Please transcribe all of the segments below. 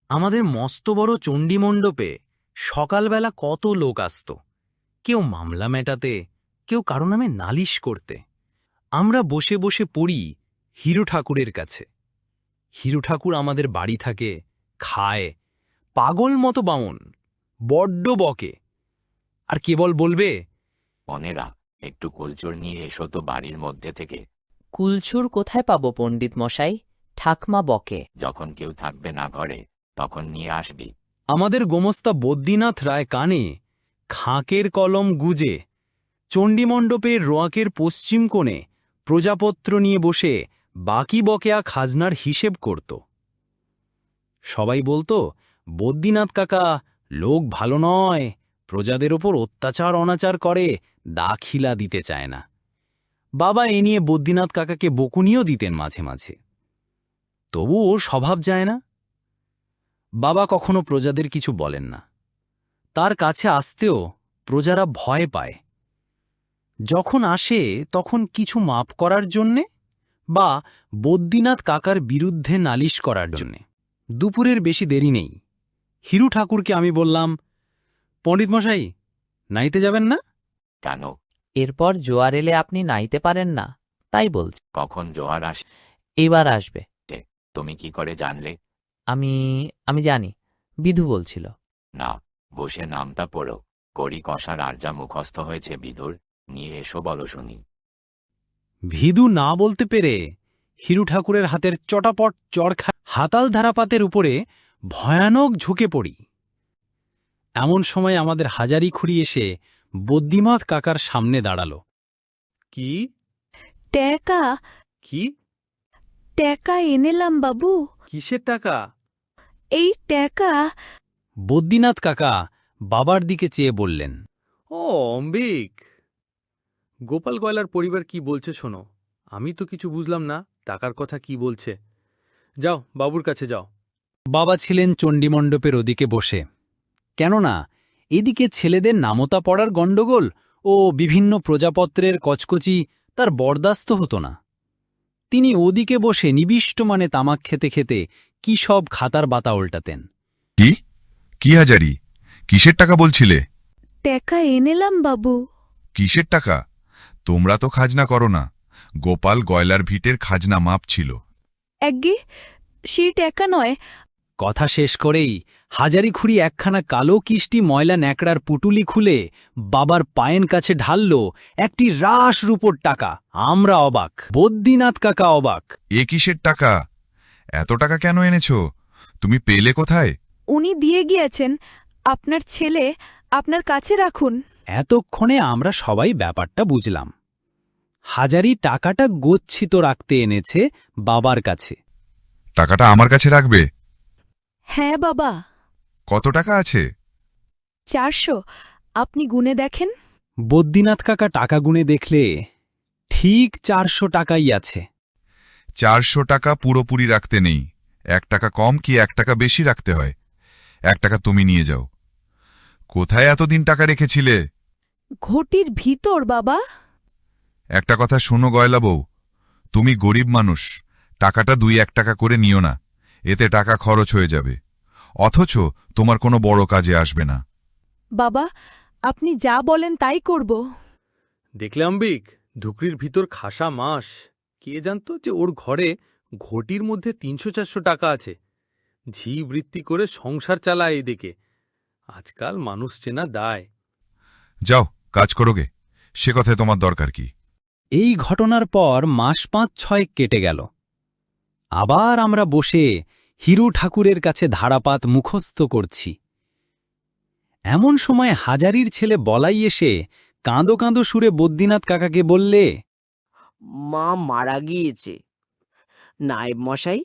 আমাদের মস্ত বড় চণ্ডীমণ্ডপে সকালবেলা কত লোক আসত, কেউ মামলা মেটাতে, কেউ কারো নামে নালিশ করতে। আমরা বসে বসে পড়ি হিরু ঠাকুরের কাছে। হিরু ঠাকুর আমাদের বাড়ি থাকে, খায়, পাগল মতো বামন, বড্ড বকে, আর কেবল বলবে, মনেরা, একটু কুলচুর নিয়ে এসো তো বাড়ির মধ্যে থেকে। কুলছুর কোথায় পাবো পণ্ডিত মশাই? ঠাকমা বকে। যখন কেউ থাকবে না ঘরে তখন নিয়ে আসবি। আমাদের গোমস্তা বদ্রীনাথ রায় কানে খাঁকের কলম গুজে চণ্ডীমণ্ডপের রোয়াকের পশ্চিম কোণে প্রজাপত্র নিয়ে বসে বাকি বকেয়া খাজনার হিসেব করত। সবাই বলতো, বদ্রীনাথ কাকা লোক ভালো নয়, প্রজাদের ওপর অত্যাচার অনাচার করে, দাখিলা দিতে চায় না। বাবা এ নিয়ে বদ্রীনাথ কাকাকে বকুনিও দিতেন মাঝে মাঝে। তবু ওর স্বভাব যায় না। বাবা কখনো প্রজাদের কিছু বলেন না। তার কাছে আসতেও প্রজারা ভয় পায়। যখন আসে তখন কিছু মাপ করার জন্যে বা বদ্রীনাথ কাকার বিরুদ্ধে নালিশ করার জন্যে। দুপুরের বেশি দেরি নেই, হিরু ঠাকুরকে আমি বললাম, পণ্ডিত মশাই, নাইতে যাবেন না? কেন? এরপর জোয়ার এলে আপনি নাইতে পারেন না, তাই বলছি। কখন জোয়ার আসে? এবার আসবে। তুমি কি করে জানলে? আমি আমি জানি, বিধু বলছিল। না, বসে নামটা পড়ো। কড়ি কষার আর যা মুখস্থ হয়েছে বিধুর, নিয়ে এসো বলো শুনি। ভিদু না বলতে পেরে হিরু ঠাকুরের হাতের চটাপট চড়খা হাতাল ধারাপাতের উপরে ভয়ানক ঝুঁকে পড়ি। এমন সময় আমাদের হাজারি খুঁড়ি এসে বদ্রীনাথ কাকার সামনে দাঁড়াল। কি টাকা কি টাকা এনেলাম বাবু। কিসের টাকা? এই টাকা। বদ্রীনাথ কাকা বাবার দিকে চেয়ে বললেন, ও অম্বিক, গোপাল গয়লার পরিবার কি বলছে শোনো। আমি তো কিছু বুঝলাম না টাকার কথা কি বলছে। যাও বাবুর কাছে যাও। বাবা ছিলেন চণ্ডীমণ্ডপের ওদিকে বসে, কেননা এদিকে ছেলেদের নামতা পড়ার গণ্ডগোল ও বিভিন্ন প্রজাপত্রের কচকচি তার বরদাস্ত হতো না। তিনি ওদিকে বসে নিবিষ্ট মানে তামাক খেতে খেতে কি সব খাতার বাতা উল্টাতেন। কি কি হাজারি, কিসের টাকা বলছিলে? টাকা এনেলাম বাবু। কিসের টাকা? তোমরা তো খাজনা করো না, গোপাল গয়লার ভিটের খাজনা মাপ ছিল। একগে সেই টাকা নয়। কথা শেষ করেই হাজারি খুঁড়ি একখানা কালো কিষ্টি ময়লা ন্যাকড়ার পুটুলি খুলে বাবার পায়েন কাছে ঢালল একটি রাস রূপোর টাকা। আমরা অবাক, বদ্রীনাথ কাকা অবাক। এ কিসের টাকা? এত টাকা কেন এনেছো? তুমি পেলে কোথায়? উনি দিয়ে গিয়েছেন, আপনার ছেলে আপনার কাছে রাখুন। এতক্ষণে আমরা সবাই ব্যাপারটা বুঝলাম। হাজারি টাকাটা গচ্ছিত রাখতে এনেছে বাবার কাছে। টাকাটা আমার কাছে রাখবে? হ্যাঁ বাবা। কত টাকা আছে? 400। আপনি গুনে দেখেন। বদ্রীনাথ কাকা টাকা গুনে দেখলে ঠিক 400 টাকাই আছে। 400 টাকা পুরোপুরি রাখতে নেই, 1 টাকা কম কি 1 টাকা বেশি রাখতে হয়। 1 টাকা তুমি নিয়ে যাও। কোথায় এতদিন টাকা রেখেছিলে? ঘটির ভিতর বাবা। একটা কথা শোনো গয়লা বউ, তুমি গরিব মানুষ, টাকাটা 2-1 টাকা করে নিও না, এতে টাকা খরচ হয়ে যাবে, অথচ তোমার কোনো বড় কাজে আসবে না। বাবা, আপনি যা বলেন তাই করব। দেখলে অম্বিক, ধুকরির ভিতর খাসা মাস। কে জানত যে ওর ঘরে ঘটির মধ্যে 300-400 টাকা আছে। ঝি বৃত্তি করে সংসার চালায় এদিকে। আজকাল মানুষ চেনা দায়। যাও কাজ করোগে, সে কথায় তোমার দরকার কি? এই ঘটনার পর মাস 5-6 কেটে গেল। আবার আমরা বসে হিরু ঠাকুরের কাছে ধারাপাত মুখস্থ করছি। এমন সময় হাজারির ছেলে বলাই এসে কাঁদো কাঁদো সুরে বদ্রীনাথ কাকাকে বললে, মা মারা গিয়েছে। নায়েব মশাই।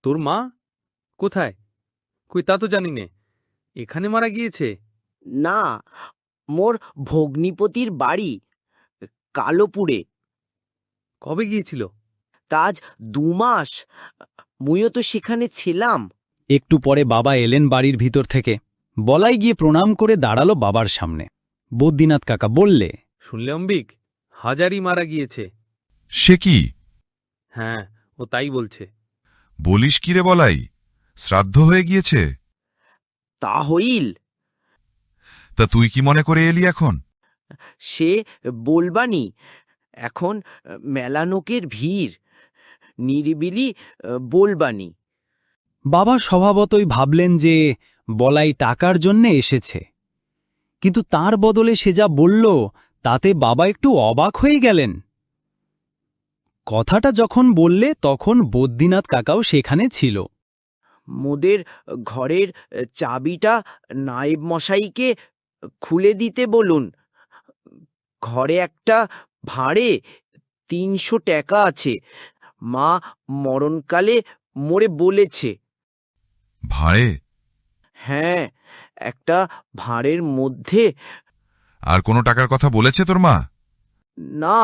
তোর মা কোথায়? কই তা তো জানি নে। এখানে মারা গিয়েছে? না, মোর ভগ্নিপতির বাড়ি কালোপুরে। কবে গিয়েছিল? তাজ 2 মাস। মুইও তো সেখানে ছিলাম। একটু পরে বাবা এলেন বাড়ির ভিতর থেকে। বলাই গিয়ে প্রণাম করে দাঁড়ালো বাবার সামনে। বদ্রীনাথ কাকা বললে, শুনলে অম্বিক, হাজারি মারা গিয়েছে। সে কি? হ্যাঁ, ও তাই বলছে। বলিস কি রে বলাই, শ্রাদ্ধ হয়ে গিয়েছে? তা হইল। তা তুই কি মনে করে এলি এখন? সে বলবানি, এখন মেলা লোকের ভিড়, নিরিবিলি বলবানি। বাবা স্বভাবতই ভাবলেন যে বলাই টাকার জন্যে এসেছে, কিন্তু তার বদলে সে যা বলল তাতে বাবা একটু অবাক হয়ে গেলেন। কথাটা যখন বললে তখন বদ্রীনাথ কাকাও সেখানে ছিল। মোদের ঘরের চাবিটা নায়েব মশাইকে খুলে দিতে বলুন। ঘরে একটা ভাঁড়ে ৩০০ টাকা আছে, মা মরণকালে মোরে বলেছে। ভাঁড়ে? হ্যাঁ, একটা ভাঁড়ের মধ্যে। আর কোনো টাকার কথা বলেছে তোর মা? না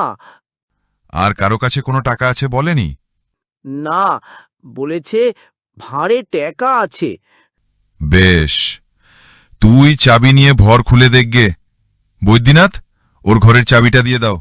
আর কারো কাছে কোনো টাকা আছে বলেনি? না, বলেছে ভাঁড়ে টাকা আছে। বেশ, তুই চাবি নিয়ে ভর খুলে দেখগে। বৈদ্যনাথ, ওর ঘরের চাবিটা দিয়ে দাও।